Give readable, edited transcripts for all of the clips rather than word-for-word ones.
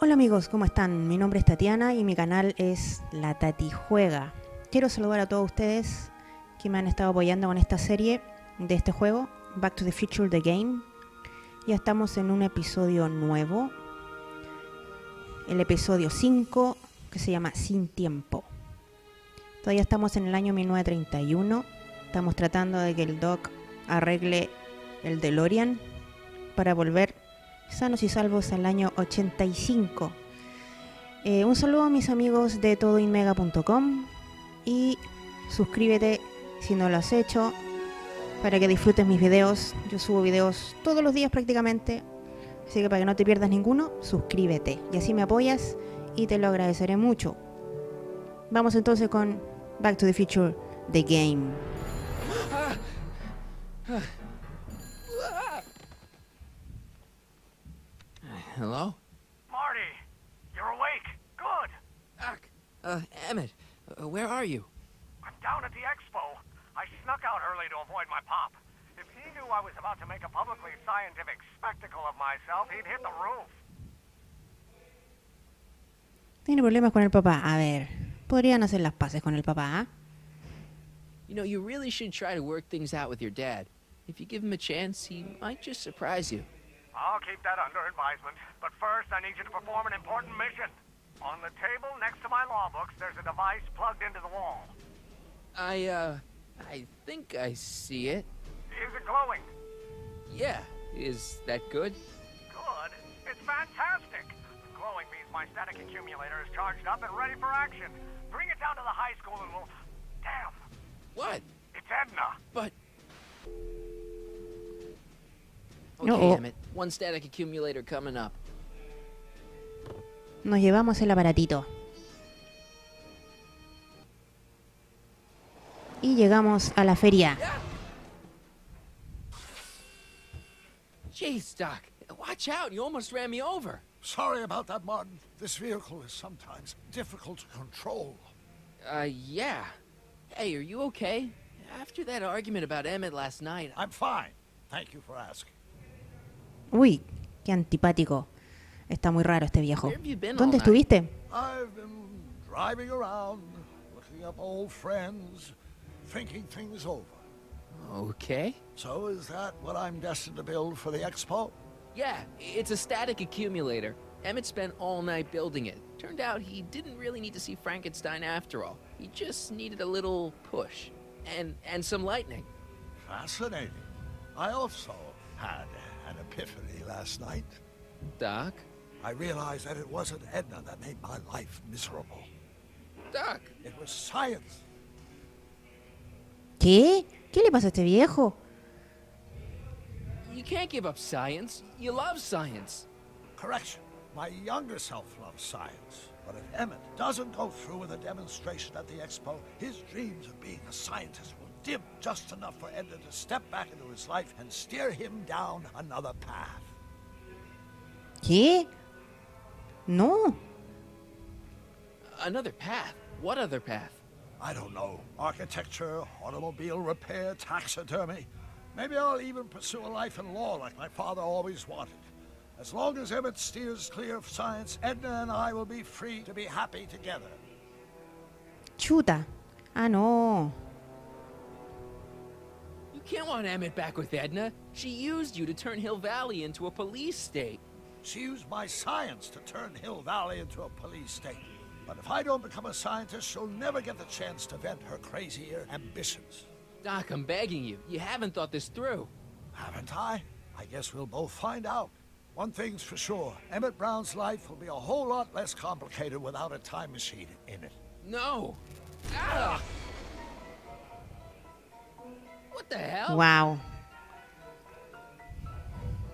Hola amigos, ¿cómo están? Mi nombre es Tatiana y mi canal es La Tati Juega. Quiero saludar a todos ustedes que me han estado apoyando con esta serie de este juego, Back to the Future The Game. Ya estamos en un episodio nuevo, el episodio 5, que se llama Sin Tiempo. Todavía estamos en el año 1931, estamos tratando de que el Doc arregle el DeLorean para volver sanos y salvos al año 85. Un saludo a mis amigos de todoinmega.com y suscríbete si no lo has hecho para que disfrutes mis videos. Yo subo videos todos los días prácticamente, así que para que no te pierdas ninguno, suscríbete y así me apoyas y te lo agradeceré mucho. Vamos entonces con Back to the Future The Game. Hello? Marty, you're awake. Good. Doc. Emmett, where are you? I'm down at the expo. I snuck out early to avoid my pop. If he knew I was about to make a publicly scientific spectacle of myself, he'd hit the roof. Tiene problemas con el papá. A ver, podrían hacer las paces con el papá, ¿eh? You know, you really should try to work things out with your dad. If you give him a chance, he might just surprise you. I'll keep that under advisement. But first, I need you to perform an important mission. On the table next to my law books, there's a device plugged into the wall. I think I see it. Is it glowing? Yeah. Is that good? Good. It's fantastic. Glowing means my static accumulator is charged up and ready for action. Bring it down to the high school and we'll... Damn. What? It's Edna. But... Okay, No. Emmett. One static accumulator coming up. Nos llevamos el aparatito. Y llegamos a la feria. Jeez, Doc. Watch out. You almost ran me over. Sorry about that, Martin. This vehicle is sometimes difficult to control. Yeah. Hey, are you okay? After that argument about Emmett last night... I'm fine. Thank you for asking. Uy, qué antipático. Está muy raro este viejo. Where have you been ¿Dónde all night? estuviste? I've been driving around, looking up old friends, thinking things over. Okay. So is that what I'm destined to build for the expo? Yeah, it's a static accumulator. Emmett spent all night building it. Turned out he didn't really need to see Frankenstein after all. He just needed a little push. And some lightning. Fascinating. I also had an epiphany last night. Doc? I realized that it wasn't Edna that made my life miserable. Doc! It was science. ¿Qué? ¿Qué le pasa a este viejo? You can't give up science. You love science. Correction. My younger self loves science. But if Emmett doesn't go through with a demonstration at the expo, his dreams of being a scientist will dim just enough for Edna to step back into his life and steer him down another path. ¿Qué? No. Another path? What other path? I don't know. Architecture, automobile repair, taxidermy. Maybe I'll even pursue a life in law like my father always wanted. As long as Emmett steers clear of science, Edna and I will be free to be happy together. Chuta. Ah, no. You can't want Emmett back with Edna. She used you to turn Hill Valley into a police state. She used my science to turn Hill Valley into a police state. But if I don't become a scientist, she'll never get the chance to vent her crazier ambitions. Doc, I'm begging you. You haven't thought this through. Haven't I? I guess we'll both find out. One thing's for sure, Emmett Brown's life will be a whole lot less complicated without a time machine in it. No. Ah! What the hell? Wow.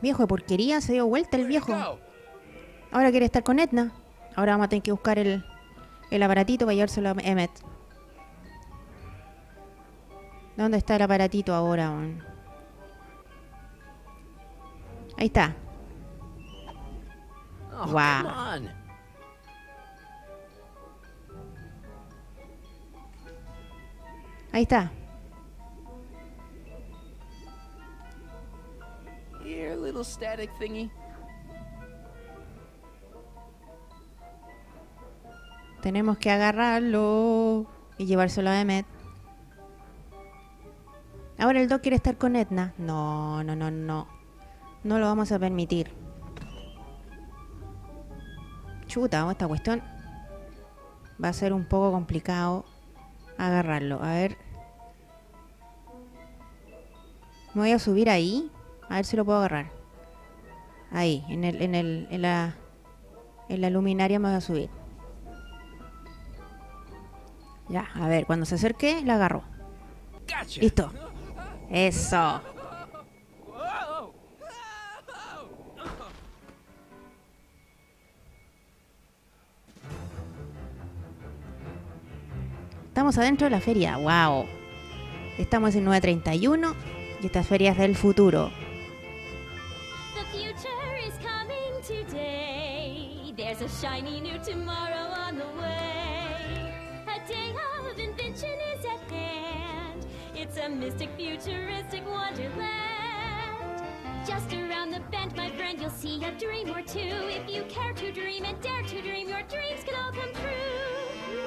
Viejo de porquería, se dio vuelta el Where'd it viejo. go? Ahora quiere estar con Edna. Ahora vamos a tener que buscar el aparatito para llevárselo a Emmett. ¿Dónde está el aparatito ahora? Ahí está. Oh, Wow. come on. Ahí está. Here, little static thingy. Tenemos que agarrarlo y llevárselo a Emmett. Ahora el Doc quiere estar con Edna. No. No lo vamos a permitir. Chuta, esta cuestión va a ser un poco complicado agarrarlo. A ver. Me voy a subir ahí. A ver si lo puedo agarrar. Ahí, en la luminaria me voy a subir. Ya, a ver, cuando se acerque, la agarro. Listo. Eso. Estamos adentro de la feria. Wow. Estamos en 931 y esta feria es del futuro. The future is coming today. There's a shiny new tomorrow on the way. A day of invention is at hand. It's a mystic, futuristic wonderland. Just around the bend, my friend, you'll see a dream or two. If you care to dream and dare to dream, your dreams can all come true.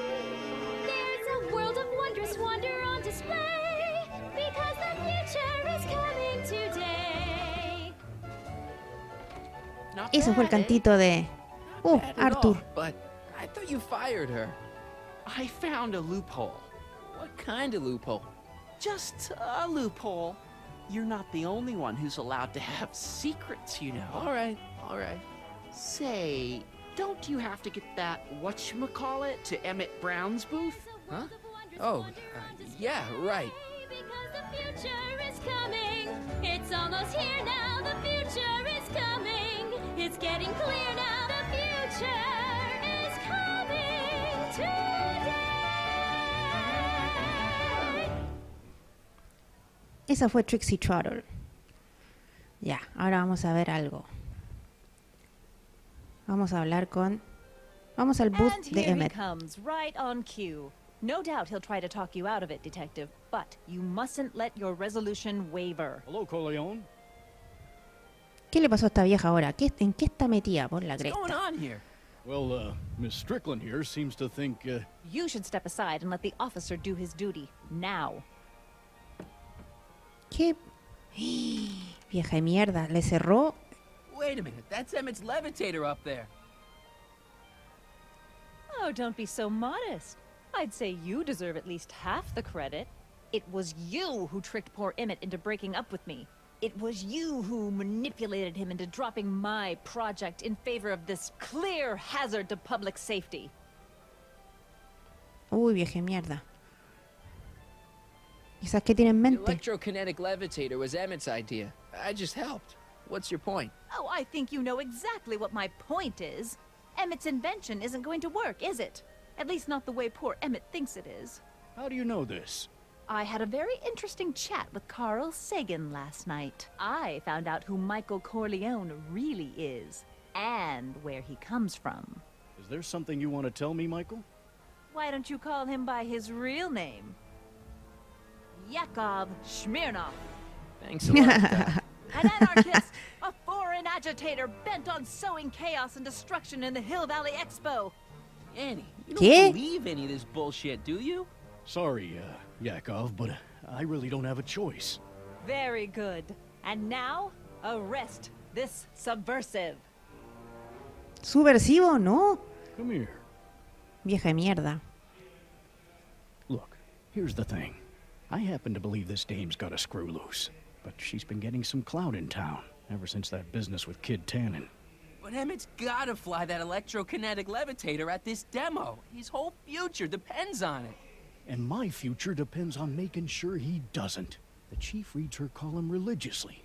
There's a world of wondrous wonder on display, because the future is coming today. Ese fue el cantito de Arthur. But I thought you fired her. I found a loophole. What kind of loophole? Just a loophole. You're not the only one who's allowed to have secrets, you know. All right. Say, don't you have to get that whatchamacallit to Emmett Brown's booth? Huh? Oh, yeah, right. Because the future is coming. It's almost here now. The future is coming. It's getting clear now. The future is coming today. Esa fue Trixie Trotter. Ya, ahora vamos a ver algo. Vamos a hablar con... Vamos al booth And de here he Emmett. comes, right on cue. No doubt he'll try to talk you out of it, Detective, but you mustn't let your resolution waver. Hello, Corleone. ¿Qué le pasó a esta vieja ahora? ¿En qué está metida por la What's going cresta? on here? Well, Miss Strickland here seems to think, You should step aside and let the officer do his duty, now. ¿Qué? Vieja de mierda, le cerró. Wait a minute, that's Emmett's levitator up there. Oh, don't be so modest. I'd say you deserve at least half the credit. It was you who tricked poor Emmett into breaking up with me. It was you who manipulated him into dropping my project in favor of this clear hazard to public safety. Uy, vieja de mierda. Quizás qué tiene en The mente. electrokinetic levitator was Emmett's idea. I just helped. What's your point? Oh, I think you know exactly what my point is. Emmett's invention isn't going to work, is it? At least not the way poor Emmett thinks it is. how do you know this? I had a very interesting chat with Carl Sagan last night. I found out who Michael Corleone really is, and where he comes from. Is there something you want to tell me, Michael? Why don't you call him by his real name? Yakov Smirnov. Thanks a lot, Doc. An anarchist, a foreign agitator bent on sowing chaos and destruction in the Hill Valley Expo. Annie, you ¿Qué? don't believe any of this bullshit, do you? Sorry, Yakov, but I really don't have a choice. Very good. And now, arrest this subversive. ¿Subversivo? No. Come here. Vieja de mierda. Look, here's the thing. I happen to believe this dame's got a screw loose, but she's been getting some clout in town ever since that business with Kid Tannen. But Emmett's gotta fly that electrokinetic levitator at this demo. His whole future depends on it. And my future depends on making sure he doesn't. The chief reads her column religiously.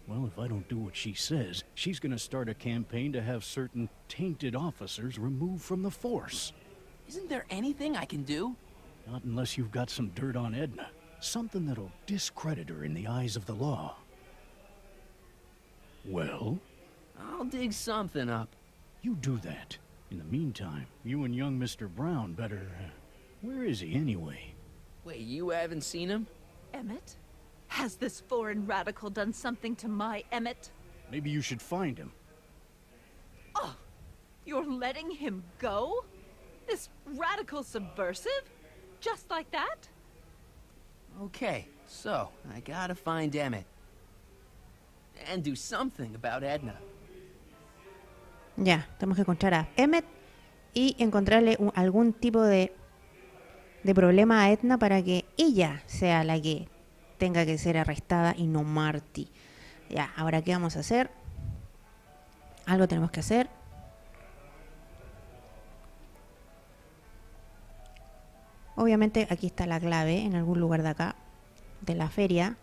Well, if I don't do what she says, she's gonna start a campaign to have certain tainted officers removed from the force. Isn't there anything I can do? Not unless you've got some dirt on Edna. Something that'll discredit her in the eyes of the law. Well, I'll dig something up. you do that. In the meantime, you and young Mr. Brown better... where is he anyway? Wait, you haven't seen him? Emmett? Has this foreign radical done something to my Emmett? Maybe you should find him. Oh, you're letting him go? This radical subversive? Just like that? Okay, so I gotta find Emmett. And do something about Edna. Ya, tenemos que encontrar a Emmett y encontrarle algún tipo de problema a Edna para que ella sea la que tenga que ser arrestada y no Marty. Ya, ahora ¿qué vamos a hacer? Algo tenemos que hacer. Obviamente aquí está la clave en algún lugar de acá, de la feria.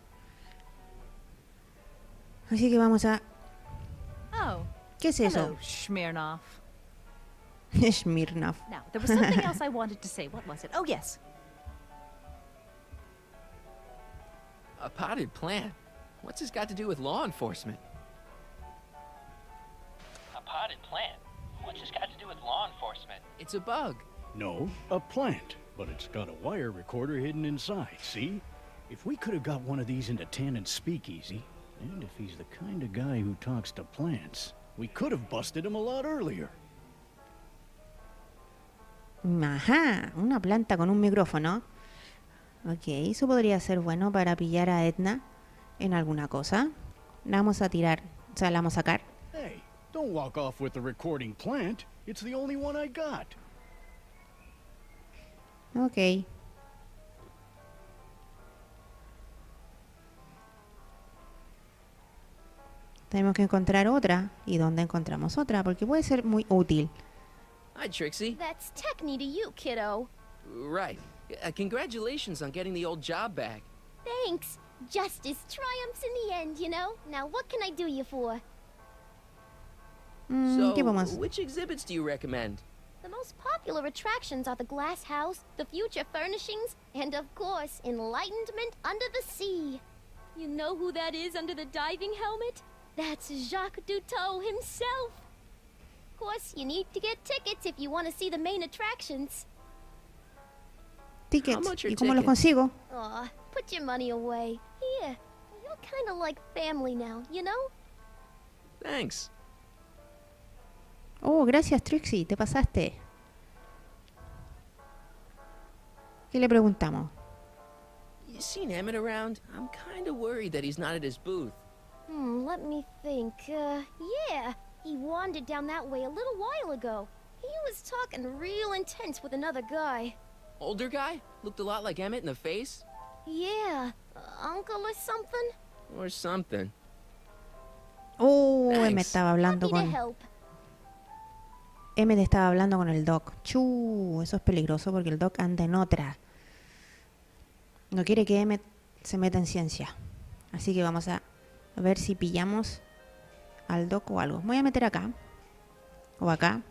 Así que vamos a... Oh. ¿Qué es eso? Hello, Smirnoff. Smirnoff. Now, there was something else I wanted to say. What was it? Oh, yes. A potted plant? What's this got to do with law enforcement? A potted plant? What's this got to do with law enforcement? It's a bug. No, a plant. But it's got a wire recorder hidden inside, see? If we could have got one of these into Tannen's speakeasy, and if he's the kind of guy who talks to plants, we could have busted him a lot earlier. Ajá, una planta con un micrófono. Ok, eso podría ser bueno para pillar a Edna en alguna cosa. La vamos a tirar, o sea, la vamos a sacar. Hey, don't walk off with the recording plant. It's the only one I got. Ok. Tenemos que encontrar otra. ¿Y dónde encontramos otra? Porque puede ser muy útil. Hi, Trixie. That's Techne to you, kiddo. Right. Congratulations on getting the old job back. Thanks. Justice triumphs in the end, you know? Now what can I do you for? So, ¿Qué vamos? which exhibits do you recommend? The most popular attractions are the glass house, the future furnishings, and of course, enlightenment under the sea. You know who that is under the diving helmet? That's Jacques Duteau himself. Of course, you need to get tickets if you want to see the main attractions. Tickets. How much are ¿Y cómo los tickets? consigo? Aw, put your money away. Here, you're kind of like family now, you know? Thanks. Oh, gracias Trixie, te pasaste. ¿Qué le preguntamos? You seen Emmett around? I'm kind of worried that he's not at his booth. Let me think. Yeah, he wandered down that way a little while ago. He was talking real intense with another guy. Older guy? Looked a lot like Emmett in the face? Yeah, uncle or something? Or something. Oh, Thanks. Emmett estaba hablando Happy to con... help. Emmett estaba hablando con el Doc. Eso es peligroso porque el Doc anda en otra. No quiere que Emmett se meta en ciencia. Así que vamos a ver si pillamos al Doc o algo. Me voy a meter acá. O acá.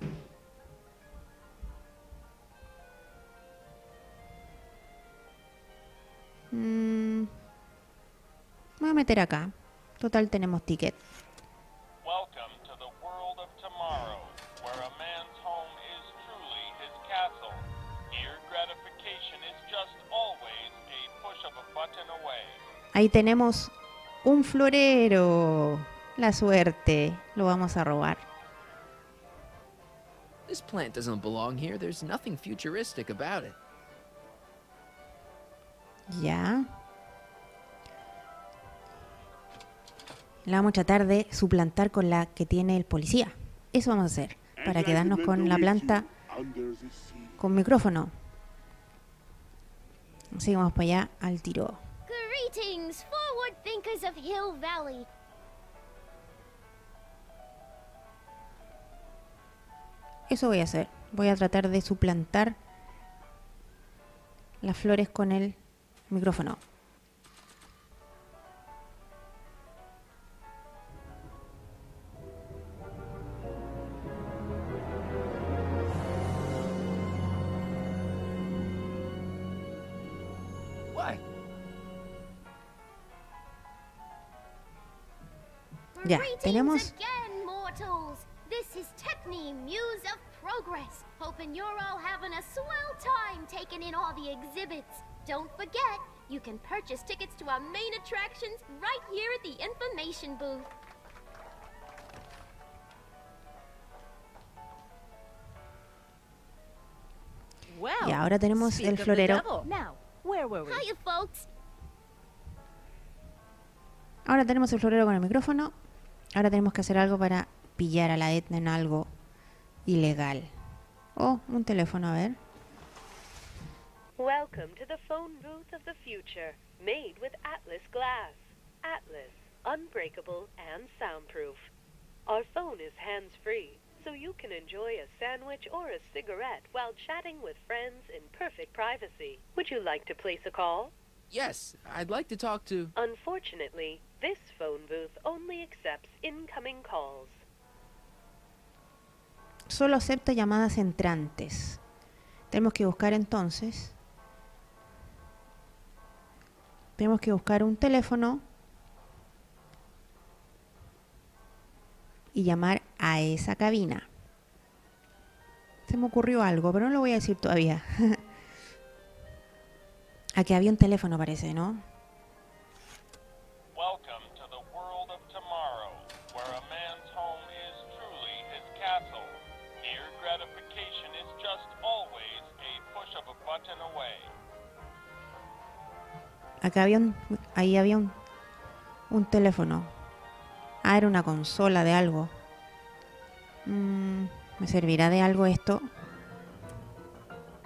Me voy a meter acá. Total tenemos ticket. Welcome to the world of tomorrow, where a man's home is truly his castle. Here, gratification is just always a push of a button away. Ahí tenemos un florero. La suerte. Lo vamos a robar. This plant doesn't belong here. There's nothing futuristic about it. Ya. La vamos a tratar de suplantar con la que tiene el policía. Eso vamos a hacer. Para quedarnos con la planta con micrófono. Así que vamos para allá al tiro. Greetings, forward thinkers of Hill Valley. Eso voy a hacer. Voy a tratar de suplantar las flores con el micrófono. What? Ya, Greetings tenemos... again, mortals. This is Techne, Muse of Progress. Hoping you're all having a swell time taking in all the exhibits. Don't forget, you can purchase tickets to our main attractions right here at the information booth. Y ahora tenemos el florero. Now, where were we? Hiya, folks. Ahora tenemos el florero con el micrófono. Ahora tenemos que hacer algo para pillar a la Edna en algo ilegal. Oh, un teléfono, a ver. Welcome to the phone booth of the future, made with Atlas glass. Atlas, unbreakable and soundproof. Our phone is hands-free, so you can enjoy a sandwich or a cigarette while chatting with friends in perfect privacy. Would you like to place a call? Yes, I'd like to talk to... Unfortunately, this phone booth only accepts incoming calls. Solo acepta llamadas entrantes. Tenemos que buscar entonces. Tenemos que buscar un teléfono y llamar a esa cabina. Se me ocurrió algo, pero no lo voy a decir todavía. Aquí había un teléfono, parece, ¿no? Welcome to the world of tomorrow, where a man's home is truly his castle. Here, gratification is just always a push of a button away. Acá había ahí había un teléfono. Ah, era una consola de algo. ¿Me servirá de algo esto?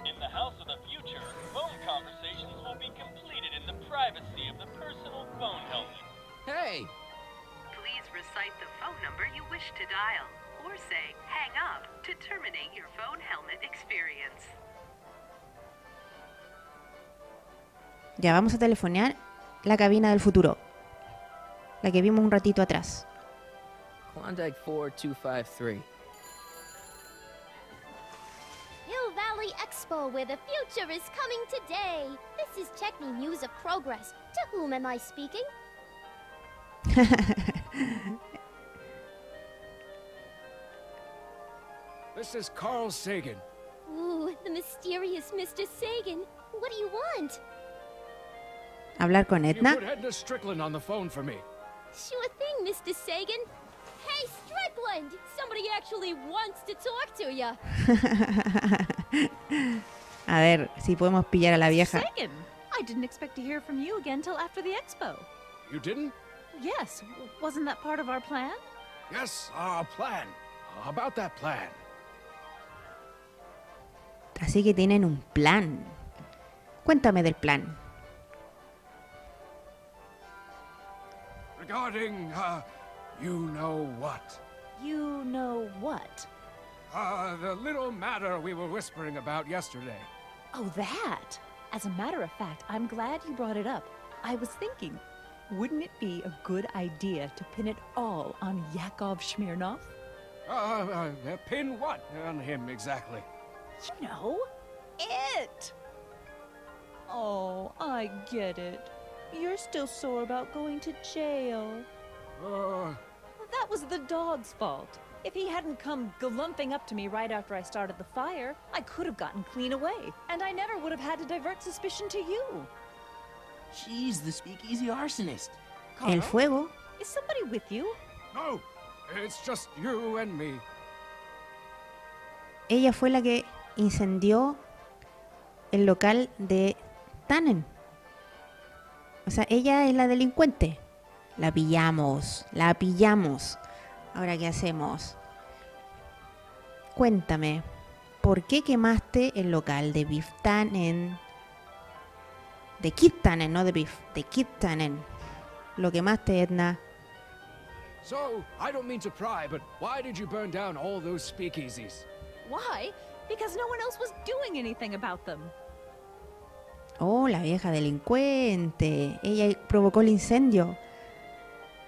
In the house of the future, phone conversations will be completed in the privacy of the personal phone helmet. Hey! Please recite the phone number you wish to dial, or say hang up to terminate your phone helmet experience. Ya vamos a telefonear la cabina del futuro. La que vimos un ratito atrás. Klondike 4253. Hill Valley Expo, where the future is coming today. This is Techni News of Progress. To whom am I speaking? This is Carl Sagan. Ooh, the mysterious Mr. Sagan. What do you want? Hablar con You Edna. put Edna Strickland on the phone for me. Sure thing, Mr. Sagan. Hey, Strickland! Somebody actually wants to talk to you. A ver si podemos pillar a la vieja. Sagan, I didn't expect to hear from you again till after the expo. You didn't? Yes, wasn't that part of our plan? Yes, our plan. About that plan. Así que tienen un plan. Cuéntame del plan. Regarding, you know what? You know what? The little matter we were whispering about yesterday. Oh, that! As a matter of fact, I'm glad you brought it up. I was thinking, wouldn't it be a good idea to pin it all on Yakov Smirnov? Pin what on him exactly? You know, it! Oh, I get it. You're still sore about going to jail. That was the dog's fault. If he hadn't come glumping up to me right after I started the fire, I could have gotten clean away, and I never would have had to divert suspicion to you. She's the speakeasy arsonist. El fuego. Is somebody with you? No, it's just you and me. Ella fue la que incendió el local de Tannen. O sea, ella es la delincuente. La pillamos, la pillamos. Ahora, ¿qué hacemos? Cuéntame, ¿por qué quemaste el local de Biff Tannen? De Kid Tannen, no de Biff, de Kid Tannen. Lo quemaste, Edna. So, I don't mean to pry, but why did you burn down all those speakeasies? Why? Because no one else was doing anything about them. Oh, la vieja delincuente. Ella provocó el incendio.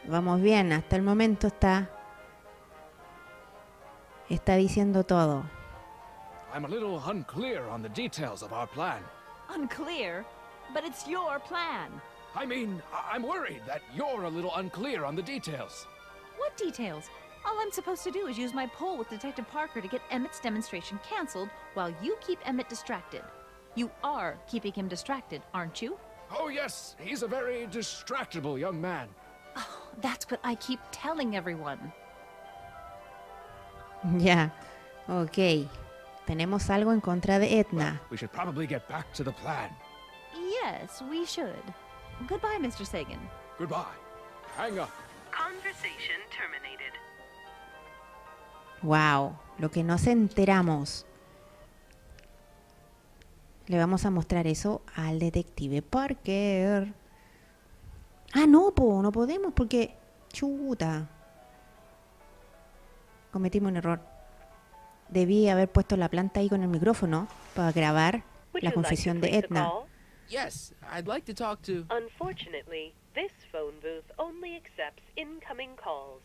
Vamos bien, hasta el momento está diciendo todo. I'm a little unclear on the details of our plan. Unclear? But it's your plan. I mean, I'm worried that you're a little unclear on the details. What details? All I'm supposed to do is use my poll with Detective Parker to get Emmett's demonstration canceled while you keep Emmett distracted. You are keeping him distracted, aren't you? Oh yes, he's a very distractible young man. Oh, that's what I keep telling everyone. Ya, ok. tenemos algo en contra de Edna. We should probably get back to the plan. Yes, we should. Goodbye, Mr. Sagan. Goodbye. Hang up. Conversation terminated. Wow, lo que nos enteramos. Le vamos a mostrar eso al detective Parker. Ah, no, no podemos porque... Chuta. Cometimos un error. Debí haber puesto la planta ahí con el micrófono para grabar la confesión de Edna. Yes, I'd like to talk to... Unfortunately, this phone booth only accepts incoming calls.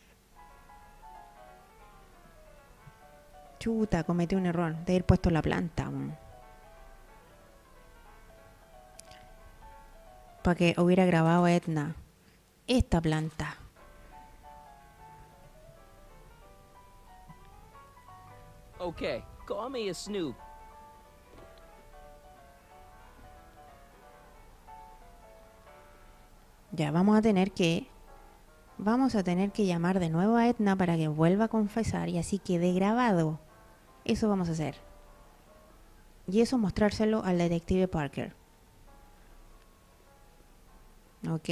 Chuta, cometí un error de haber puesto la planta. Para que hubiera grabado a Edna. Esta planta. Okay, call me a snoop. Ya, vamos a tener que llamar de nuevo a Edna para que vuelva a confesar y así quede grabado. Eso vamos a hacer. Y eso mostrárselo al detective Parker. Ok.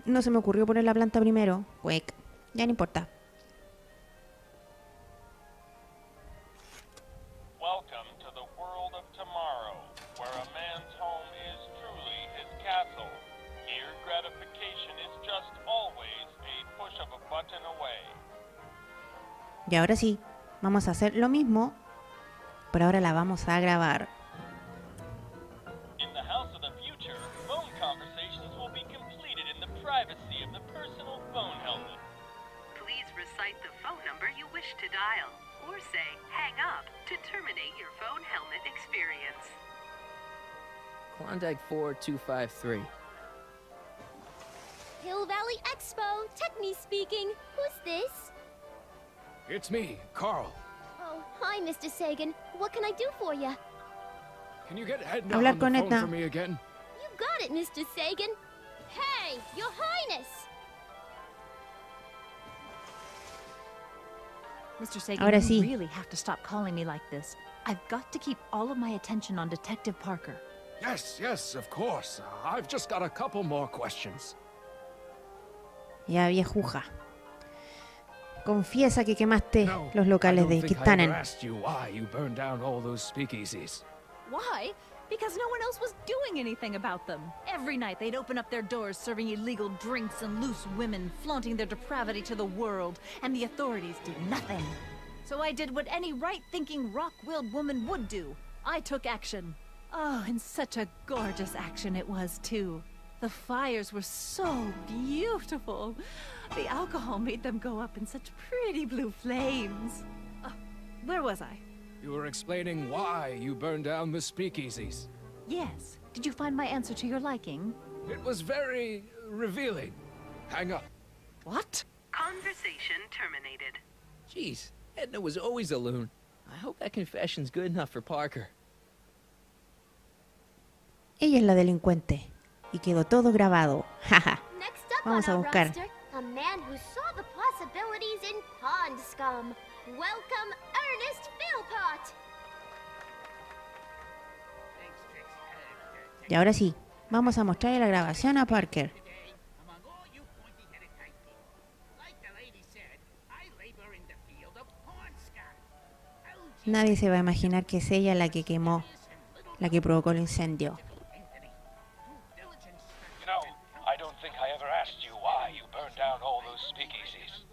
No se me ocurrió poner la planta primero. Cuec. Ya no importa. Welcome to the world of tomorrow, where a man's home is truly his castle. Here, gratification is just always a push of a button away. Y ahora sí, vamos a hacer lo mismo, pero ahora la vamos a grabar. In the house of the future, phone conversations will be completed in the privacy of the personal phone helmet. Please recite the phone number you wish to dial, or say hang up to terminate your phone helmet experience. Klondike 4253. Hill Valley Expo, Techni speaking. Who's this? It's me, Carl. Oh, hi, Mr. Sagan. What can I do for you? Can you get Edna Hablar on the con phone Edna. for me again? You got it, Mr. Sagan. Hey, Your Highness! Mr. Sagan, Ahora you sí. really have to stop calling me like this. I've got to keep all of my attention on Detective Parker. Yes, of course. I've just got a couple more questions. Ya, viejuja. Confiesa que quemaste No, los I locales don't de think I Castellano. ever asked you why you burned down all those speakeasies. Why? Because no one else was doing anything about them. Every night they'd open up their doors serving illegal drinks and loose women, flaunting their depravity to the world, and the authorities did nothing. So I did what any right-thinking, rock-willed woman would do. I took action. Oh, and such a gorgeous action it was, too. The fires were so beautiful. The alcohol made them go up in such pretty blue flames. Where was I? You were explaining why you burned down the speakeasies. Yes. Did you find my answer to your liking? It was very revealing. Hang up. What? Conversation terminated. Jeez, Edna was always a loon. I hope that confession's good enough for Parker. Ella es la delincuente. Y quedó todo grabado. Jaja. Next up Vamos on a our buscar. roster, a man who saw the possibilities in pond scum. Welcome, Ernest Philpott. Y ahora sí, vamos a mostrarle la grabación a Parker. Nadie se va a imaginar que es ella la que quemó, la que provocó el incendio. You know, I don't think I ever asked you why you burned down all those speakeasies.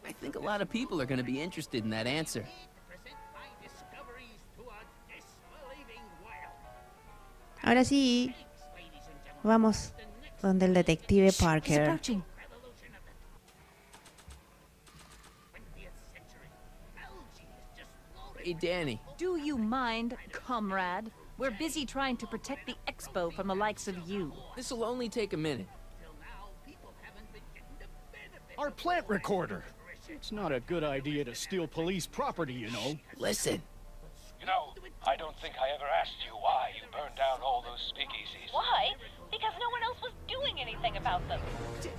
I think a lot of people are going to be interested in that answer. Ahora sí, vamos donde el detective He's Parker. approaching. Hey, Danny. Do you mind, comrade? We're busy trying to protect the expo from the likes of you. This'll only take a minute. Our plant recorder. It's not a good idea to steal police property, you know. Listen. You know, I don't think I ever asked you why you burned down all those speakeasies. Why? Because no one else was doing anything about them.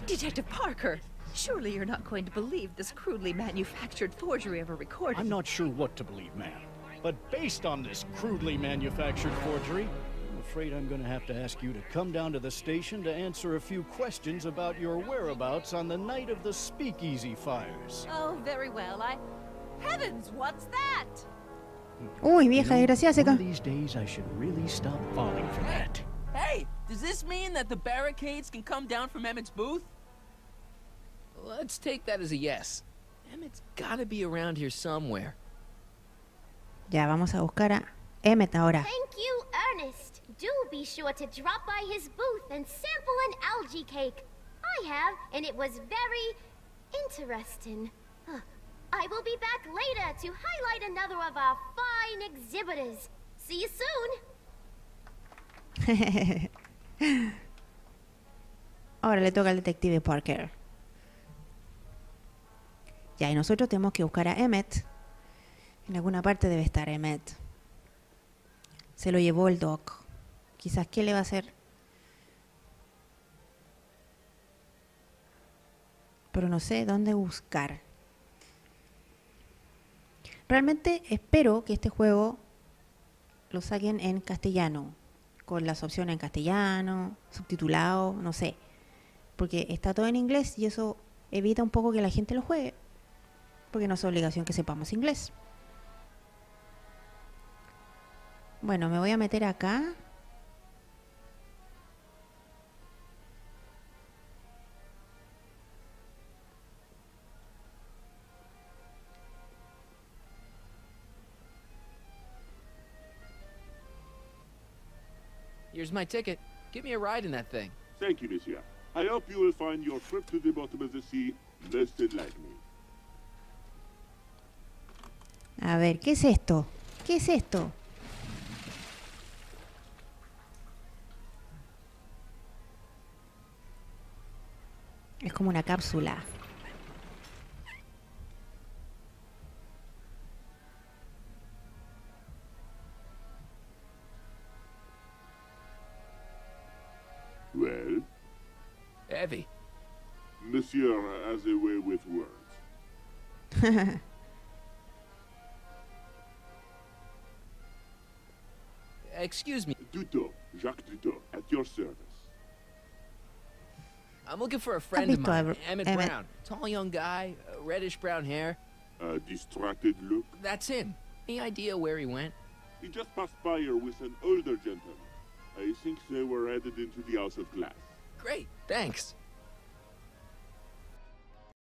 Detective Parker! Surely you're not going to believe this crudely manufactured forgery of a recording. I'm not sure what to believe, ma'am. But based on this crudely manufactured forgery, I'm afraid I'm going to have to ask you to come down to the station to answer a few questions about your whereabouts on the night of the Speakeasy fires. Oh, very well. Heavens, what's that? Uy, vieja desgracia One seca. of these days I should really stop falling for that. Hey, does this mean that the barricades can come down from Emmett's booth? Let's take that as a yes. Emmett's gotta be around here somewhere. Ya, vamos a buscar a Emmett ahora. Thank you, Ernest. Do be sure to drop by his booth and sample an algae cake. I have, and it was very interesting. I will be back later to highlight another of our fine exhibitors. See you soon. Ahora le toca al detective Parker. Ya, y nosotros tenemos que buscar a Emmett. En alguna parte debe estar Emmett. Se lo llevó el Doc. Quizás, ¿qué le va a hacer? Pero no sé dónde buscar. Realmente espero que este juego lo saquen en castellano. Con las opciones en castellano, subtitulado, no sé. Porque está todo en inglés y eso evita un poco que la gente lo juegue. Porque no es obligación que sepamos inglés. Bueno, me voy a meter acá. Here's my ticket. Give me a ride in that thing. Thank you, monsieur. I hope you will find your trip to the bottom of the sea less enlightening. A ver, ¿qué es esto? ¿Qué es esto? Es como una cápsula. Well? Heavy. Monsieur has a way with words. Excuse me. Duto, Jacques Duto, at your service. I'm looking for a friend of visto mine, a Emmett Emmett. Brown. Tall young guy, reddish brown hair. A distracted look. That's him. Any idea where he went? He just passed by here with an older gentleman. I think they were headed into the House of Glass. Great, thanks.